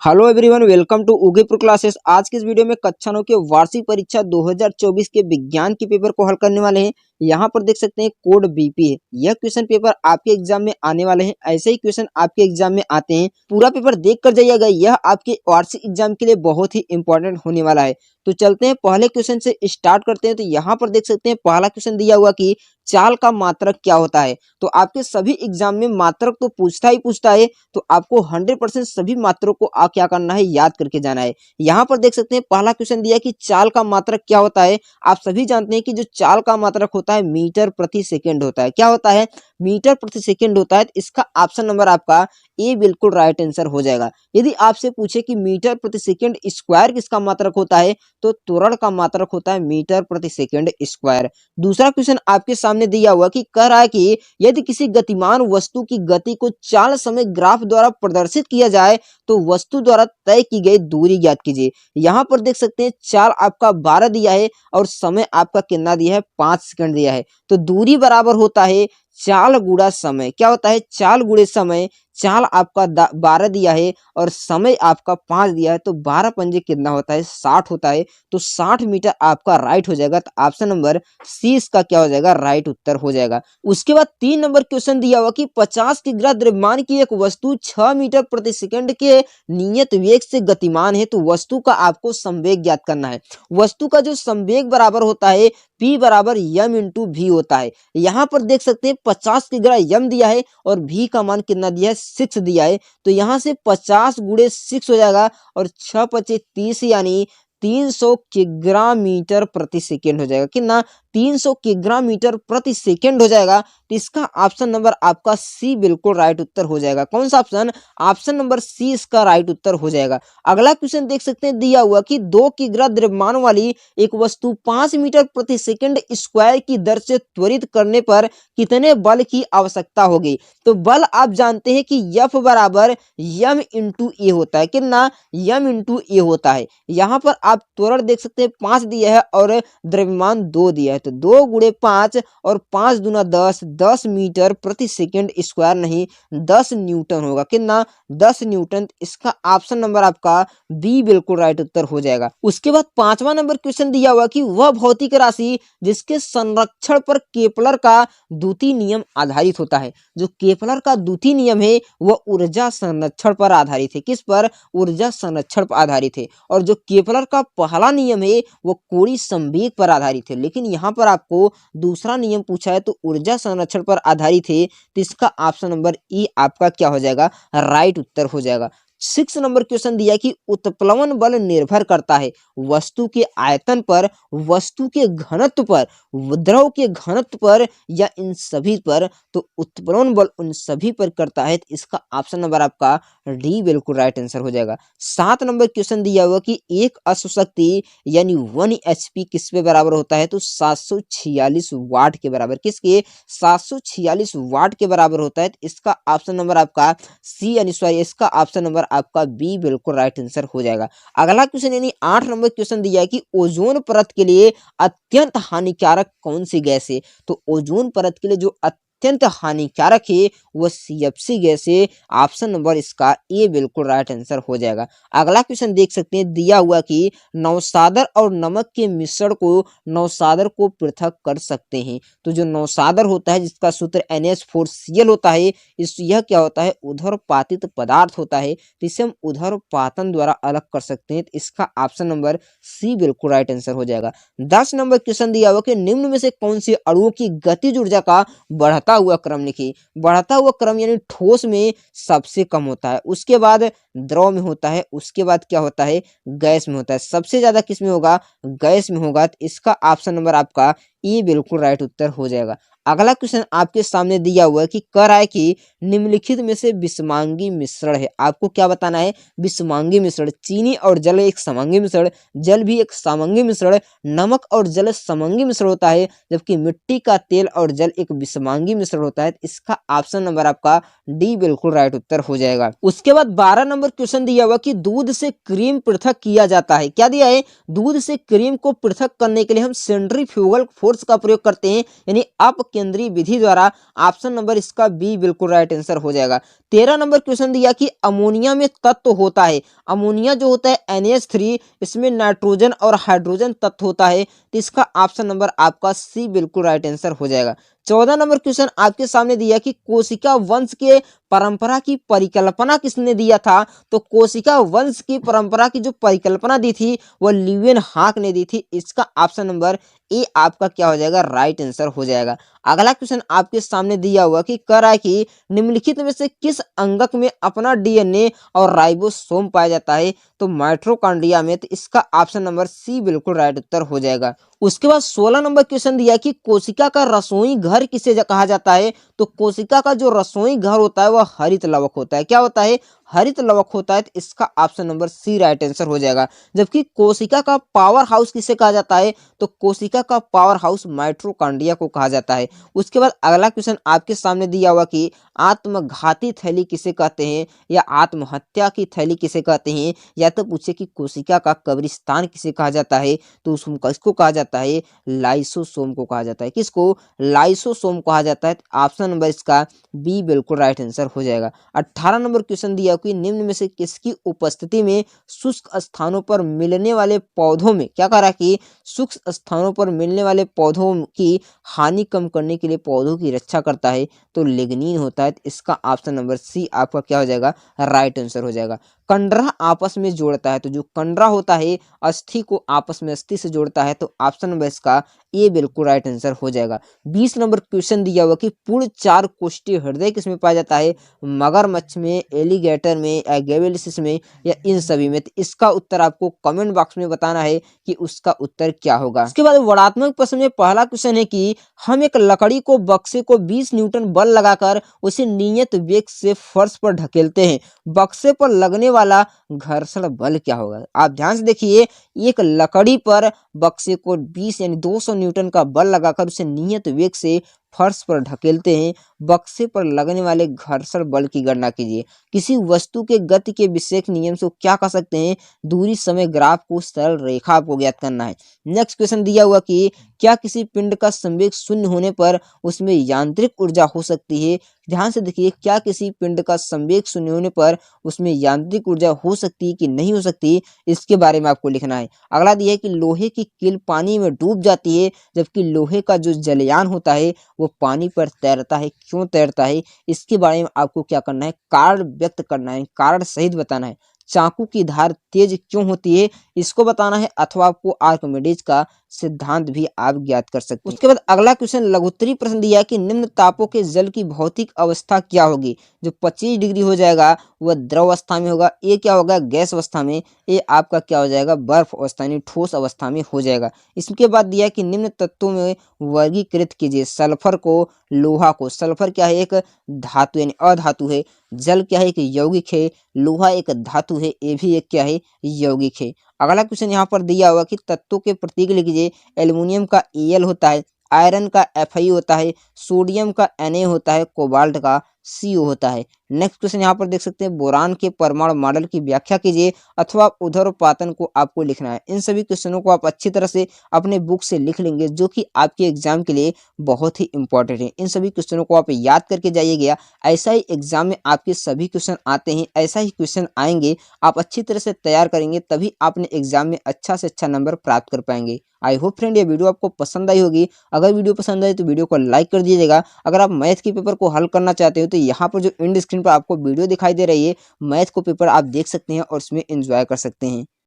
Hello everyone, welcome to Ugepur classes. आज की इस वीडियो में कक्षा 9 के वार्षिक परीक्षा 2024 के विज्ञान के पेपर को हल करने वाले हैं। यहाँ पर देख सकते हैं कोड बीपी है। यह क्वेश्चन पेपर आपके एग्जाम में आने वाले हैं। ऐसे ही क्वेश्चन आपके एग्जाम में आते हैं। पूरा पेपर देख कर जाइएगा, यह आपके वार्षिक एग्जाम के लिए बहुत ही इंपॉर्टेंट होने वाला है। तो चलते हैं पहले क्वेश्चन से स्टार्ट करते हैं। तो यहाँ पर देख सकते हैं पहला क्वेश्चन दिया हुआ कि चाल का मात्रक क्या होता है। तो आपके सभी एग्जाम में मात्रक तो पूछता ही पूछता है, तो आपको 100% सभी मात्रों को क्या करना है, याद करके जाना है। यहाँ पर देख सकते हैं पहला क्वेश्चन दिया कि चाल का मात्रक क्या होता है। आप सभी जानते हैं कि जो चाल का मात्रक होता है मीटर प्रति सेकेंड होता है। क्या होता है? मीटर प्रति सेकेंड होता है। तो इसका ऑप्शन नंबर आपका ए बिल्कुल राइट आंसर हो जाएगा। यदि आपसे पूछे कि मीटर प्रति सेकेंड स्क्वायर किसका मात्रक होता है, तो त्वरण का मात्रक होता है मीटर प्रति सेकेंड स्क्वायर। दूसरा क्वेश्चन आपके सामने दिया हुआ कि कह रहा है कि यदि किसी गतिमान वस्तु की गति को चाल समय ग्राफ द्वारा प्रदर्शित किया जाए तो वस्तु द्वारा तय की गई दूरी ज्ञात कीजिए। यहाँ पर देख सकते हैं चाल आपका 12 दिया है और समय आपका कितना दिया है, 5 सेकंड दिया है। तो दूरी बराबर होता है चाल गुणा समय। क्या होता है? चाल गुणे समय। चाल आपका 12 दिया है और समय आपका 5 दिया है, तो 12 पंजे कितना होता है, 60 होता है। तो 60 मीटर आपका राइट हो जाएगा। तो ऑप्शन नंबर सी इसका क्या हो जाएगा, राइट उत्तर हो जाएगा। उसके बाद 3 नंबर क्वेश्चन दिया हुआ कि 50 किग्रा द्रव्यमान की एक वस्तु 6 मीटर प्रति सेकंड के नियत वेग से गतिमान है, तो वस्तु का आपको संवेग ज्ञात करना है। वस्तु का जो संवेग बराबर होता है P बराबर m इंटू वी होता है। यहाँ पर देख सकते हैं 50 किग्रा m दिया है और v का मान कितना दिया है, 6 दिया है। तो यहाँ से 50 गुणे 6 हो जाएगा और 6 पचे 30 यानी 300 किग्रा मीटर प्रति सेकेंड हो जाएगा। कितना? 300 किग्रा मीटर प्रति सेकेंड हो जाएगा। तो इसका ऑप्शन नंबर आपका सी बिल्कुल राइट उत्तर हो जाएगा। कौन सा ऑप्शन? ऑप्शन नंबर सी इसका राइट उत्तर हो जाएगा। अगला क्वेश्चन देख सकते हैं दिया हुआ कि 2 किग्रा द्रव्यमान वाली एक वस्तु 5 मीटर प्रति सेकेंड स्क्वायर की दर से त्वरित करने पर कितने बल की आवश्यकता होगी। तो बल आप जानते हैं कि F बराबर m इंटू ए होता है। कितना? m इंटू ए होता है। यहाँ पर आप त्वरण देख सकते हैं 5 दिया है और द्रव्यमान 2 दिया है। तो 2 गुणे 5 और 5 दूना 10, 10 मीटर प्रति सेकेंड स्क्वायर नहीं, 10 न्यूटन होगा। कितना? 10 न्यूटन। इसका ऑप्शन नंबर आपका बी बिल्कुल राइट उत्तर हो जाएगा। उसके बाद 5वां नंबर क्वेश्चन दिया हुआ कि वह भौतिक राशि जिसके संरक्षण पर केपलर का द्वितीय नियम आधारित होता है। जो केपलर का द्वितीय नियम है वह ऊर्जा संरक्षण पर आधारित है। किस पर? ऊर्जा संरक्षण पर आधारित है। और जो केपलर का पहला नियम है वो कोणीय संवेग पर आधारित है। लेकिन यहाँ पर आपको दूसरा नियम पूछा है तो ऊर्जा संरक्षण पर आधारित है। तो इसका ऑप्शन नंबर ई आपका क्या हो जाएगा, राइट उत्तर हो जाएगा। 6 नंबर क्वेश्चन दिया कि उत्प्लवन बल निर्भर करता है वस्तु के आयतन पर, वस्तु के घनत्व पर, द्रव के घनत्व पर या इन सभी पर। तो उत्प्लवन बल उन सभी पर करता है। तो इसका ऑप्शन नंबर आपका डी बिल्कुल राइट आंसर हो जाएगा। 7 नंबर क्वेश्चन दिया हुआ कि एक अश्वशक्ति यानी 1 HP किस पे बराबर होता है, तो 746 वाट के बराबर। किसके? 746 वाट के बराबर होता है। तो इसका ऑप्शन नंबर आपका सी यानी सॉरी इसका ऑप्शन नंबर आपका बी बिल्कुल राइट आंसर हो जाएगा। अगला क्वेश्चन यानी 8 नंबर क्वेश्चन दिया है कि ओजोन परत के लिए अत्यंत हानिकारक कौन सी गैस है। तो ओजोन परत के लिए जो अत्यंत हानिकारक है वो CFC गैस है। ऑप्शन नंबर इसका ए बिल्कुल राइट आंसर हो जाएगा। अगला क्वेश्चन देख सकते हैं दिया हुआ कि नौसादर और नमक के मिश्रण को नौसादर को पृथक कर सकते हैं। तो जो नौसादर होता है जिसका सूत्र NH4Cl होता है, यह क्या होता है, उधर्वपातित पदार्थ होता है। तो इसे हम उधर्वपातन द्वारा अलग कर सकते हैं। तो इसका ऑप्शन नंबर सी बिल्कुल राइट आंसर हो जाएगा। 10 नंबर क्वेश्चन दिया हुआ कि निम्न में से कौन सी अणुओं की गतिज ऊर्जा का बढ़ता हुआ क्रम लिखिए। बढ़ता हुआ क्रम यानी ठोस में सबसे कम होता है, उसके बाद द्रव में होता है, उसके बाद क्या होता है, गैस में होता है। सबसे ज्यादा किस में होगा, गैस में होगा। तो इसका ऑप्शन नंबर आपका ए बिल्कुल राइट उत्तर हो जाएगा। अगला क्वेश्चन आपके सामने दिया हुआ है कि कह रहा है कि निम्नलिखित में से विषमांगी मिश्रण है। आपको क्या बताना है, विषमांगी मिश्रण। चीनी और जल एक समांगी मिश्रण, जल भी एक समांगी मिश्रण, नमक और जल समांगी मिश्रण होता है, जबकि मिट्टी का तेल और जल एक विषमांगी मिश्रण होता है। इसका ऑप्शन नंबर आपका डी बिल्कुल राइट उत्तर हो जाएगा। उसके बाद 12 नंबर नंबर क्वेश्चन दिया हुआ कि दूध से क्रीम पृथक किया जाता है। क्या दिया है? दूध से क्रीम को पृथक करने के लिए हम सेंट्रीफ्यूगल फोर्स का प्रयोग करते हैं, यानी अपकेंद्रीय विधि द्वारा। ऑप्शन नंबर इसका बी बिल्कुल राइट आंसर हो जाएगा। 13 नंबर क्वेश्चन दिया कि अमोनिया में तत्व होता है। अमोनिया जो होता है NH3, इसमें नाइट्रोजन और हाइड्रोजन तत्व होता है, तो इसका ऑप्शन नंबर आपका सी बिल्कुल राइट आंसर हो जाएगा। 14 नंबर क्वेश्चन आपके सामने दिया कि कोशिका वंश के परंपरा की परिकल्पना किसने दिया था? तो कोशिका वंश की परंपरा की जो परिकल्पना दी थी वह ल्यूवेनहॉक ने दी थी। इसका ऑप्शन नंबर ए आपका क्या हो जाएगा? राइट आंसर हो जाएगा। अगला क्वेश्चन आपके सामने दिया हुआ कि कह रहा है कि निम्नलिखित में से किस अंगक में अपना DNA और राइबोसोम पाया जाता है? तो माइटोकॉन्ड्रिया में। तो इसका ऑप्शन नंबर सी बिल्कुल राइट उत्तर हो जाएगा। उसके बाद 16 नंबर क्वेश्चन दिया कि कोशिका का रसोई घर किसे कहा जाता है? तो कोशिका का जो रसोई घर होता है वह हरित लवक होता है। क्या होता है? हरित लवक होता है। तो इसका option number C right answer हो जाएगा। जबकि कोशिका का पावर हाउस किसे कहा जाता है? तो कोशिका का पावर हाउस माइटोकॉन्ड्रिया को कहा जाता है। उसके बाद अगला क्वेश्चन आपके सामने दिया हुआ कि आत्मघाती थैली किसे कहते हैं, या आत्महत्या की थैली किसे कहते हैं, या तो पूछे कि कोशिका का कब्रिस्तान किसे कहा जाता है, तो उसको किसको कहा जाता है? लाइसोसोम को कहा जाता है। किसको? लाइसोसोम कहा जाता है। ऑप्शन नंबर इसका बी बिल्कुल राइट आंसर हो जाएगा। 18 नंबर क्वेश्चन दिया कि निम्न में से किसकी उपस्थिति में शुष्क स्थानों पर मिलने वाले पौधों में, क्या कह रहा है कि शुष्क स्थानों पर मिलने वाले पौधों की हानि कम करने के लिए पौधों की रक्षा करता है? तो लिग्निन होता है। इसका ऑप्शन नंबर सी आपका क्या हो जाएगा? राइट आंसर हो जाएगा। कंडरा आपस में जोड़ता है, तो जो कंडरा होता है अस्थि को आपस में अस्थि से जोड़ता है, तो ऑप्शन नंबर इसका ए बिल्कुल राइट आंसर हो जाएगा। 20 नंबर क्वेश्चन दिया हुआ कि पूर्ण 4 कोष्ठीय हृदय किसमें पाया जाता है? मगरमच्छ में, एलिगेटर में, गेबेलिसिस में, या इन सभी में? तो इसका उत्तर आपको कमेंट बॉक्स में बताना है कि उसका उत्तर क्या होगा। इसके बाद वर्णात्मक प्रश्न में पहला क्वेश्चन है कि हम एक लकड़ी को बक्से को 20 न्यूटन बल लगाकर उसे नियत वेग से फर्श पर ढकेलते हैं, बक्से पर लगने वाला घर्षण बल क्या होगा? आप ध्यान से देखिए, एक लकड़ी पर बक्से को 20 यानी 200 न्यूटन का बल लगाकर उसे नियत वेग से फर्श पर ढकेलते हैं, बक्से पर लगने वाले घर्षण बल की गणना कीजिए। किसी वस्तु के गति के विशेष नियम से क्या कह सकते हैं? दूरी समय ग्राफ को सरल रेखा आपको ज्ञात करना है। नेक्स्ट क्वेश्चन दिया हुआ कि क्या किसी पिंड का संवेग शून्य होने पर उसमें यांत्रिक ऊर्जा हो सकती है? ध्यान से देखिए, क्या किसी पिंड का संवेग शून्य होने पर उसमें यांत्रिक ऊर्जा हो सकती है कि नहीं हो सकती, इसके बारे में आपको लिखना है। अगला दिया है कि लोहे की कील पानी में डूब जाती है, जबकि लोहे का जो जलयान होता है वो पानी पर तैरता है। क्यों तैरता है, इसके बारे में आपको क्या करना है? कारण व्यक्त करना है, कारण सहित बताना है। चाकू की धार तेज क्यों होती है, इसको बताना है, अथवा आपको आर्किमिडीज का सिद्धांत भी आप ज्ञात कर सकते हैं। उसके बाद अगला क्वेश्चन लघुत्तरी प्रश्न दिया है कि निम्न तापों के जल की भौतिक अवस्था क्या होगी? जो 25 डिग्री हो जाएगा वह द्रव अवस्था में होगा, ए क्या होगा? गैस अवस्था में, ए आपका क्या हो जाएगा? बर्फ अवस्था यानी ठोस अवस्था में हो जाएगा। इसके बाद दिया है कि निम्न तत्वों में वर्गीकृत कीजिए सल्फर को, लोहा को। सल्फर क्या है? एक धातु यानी अधातु है। जल क्या है? एक यौगिक है। लोहा एक धातु है, ये भी एक क्या है? यौगिक है। अगला क्वेश्चन यहाँ पर दिया हुआ कि तत्वों के प्रतीक लिखिए। एल्युमिनियम का Al होता है, आयरन का Fe होता है, सोडियम का Na होता है, कोबाल्ट का CO होता है। नेक्स्ट क्वेश्चन यहाँ पर देख सकते हैं, बोरान के परमाणु मॉडल की व्याख्या कीजिए, अथवा उर्ध्वपातन को आपको लिखना है। इन सभी क्वेश्चनों को आप अच्छी तरह से अपने बुक से लिख लेंगे, जो कि आपके एग्जाम के लिए बहुत ही इंपॉर्टेंट है। इन सभी क्वेश्चनों को आप याद करके जाइएगा। ऐसा ही एग्जाम में आपके सभी क्वेश्चन आते हैं, ऐसा ही क्वेश्चन आएंगे। आप अच्छी तरह से तैयार करेंगे तभी आपने एग्जाम में अच्छा से अच्छा नंबर प्राप्त कर पाएंगे। आई होप फ्रेंड ये वीडियो आपको पसंद आई होगी। अगर वीडियो पसंद आए तो वीडियो को लाइक कर दीजिएगा। अगर आप मैथ के पेपर को हल करना चाहते हो तो यहाँ पर जो एंड स्क्रीन पर आपको वीडियो दिखाई दे रही है, मैथ को पेपर आप देख सकते हैं और उसमें एंजॉय कर सकते हैं।